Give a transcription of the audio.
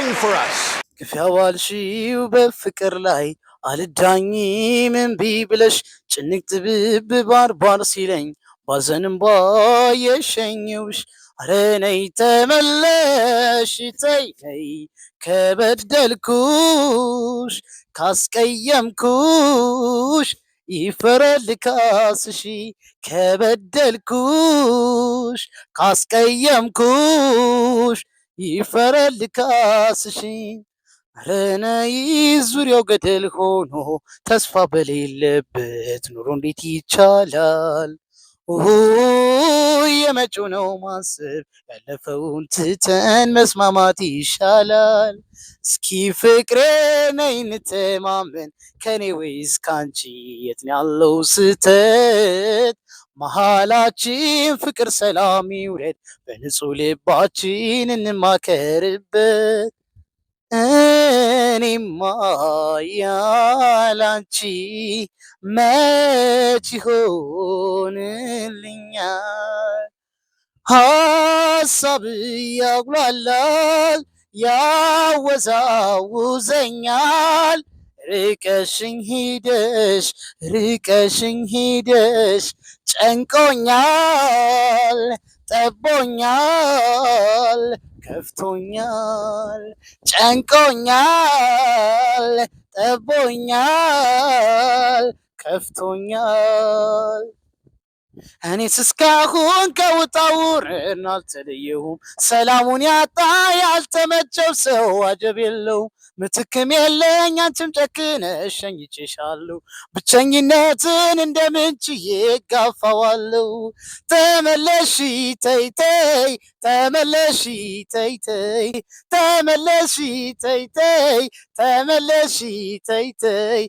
praying for us. ክፊያዋልሺው በፍቅር ላይ አልዳኝም እምቢ ብለሽ ጭንቅ ጥብብ ባርባር ሲለኝ ባዘንም ባየሸኘውሽ አረ ነይ ተመለሽ ተይ ነይ ከበደልኩሽ ካስቀየምኩሽ ይፈረድ ካስሺ ከበደልኩሽ ካስቀየምኩሽ ይፈረድ ካስሺ አረ ነይ ዙሪያው ገደል ሆኖ ተስፋ በሌለበት ኑሮ እንዴት ይቻላል? የመጪው ነው ማሰብ ያለፈውን ትተን መስማማት ይሻላል። እስኪ ፍቅሬ ነይ እንተማመን ከኔ ወይስ ካንቺ የት ነው ያለው ስተት? መሃላችን ፍቅር ሰላም ይውረድ በንጹህ ልባችን እንማከርበት። እኔማ ያላንቺ መች ይሆንልኛል? ሀሳብ ያጉላላል ያወዛውዘኛል። ርቀሽኝ ሂደሽ ጨንቆኛል ጠቦኛል ከፍቶኛል ጨንቆኛል ጠቦኛል ከፍቶኛል። እኔስ እስካሁን ከውጣ ውረድ አልተለየሁም። ሰላሙን ያጣ ያልተመቸው ሰው አጀብ የለው። ምትክም የለኝ አንቺም ጨክነሽ ሸኝቼሻለሁ። ብቸኝነትን እንደምን ችዬ እጋፋዋለሁ። ተመለሺ ተይ ተይ ተመለሺ ተይ ተይ ተመለሺ ተይ ተይ ተመለሺ ተይ ተይ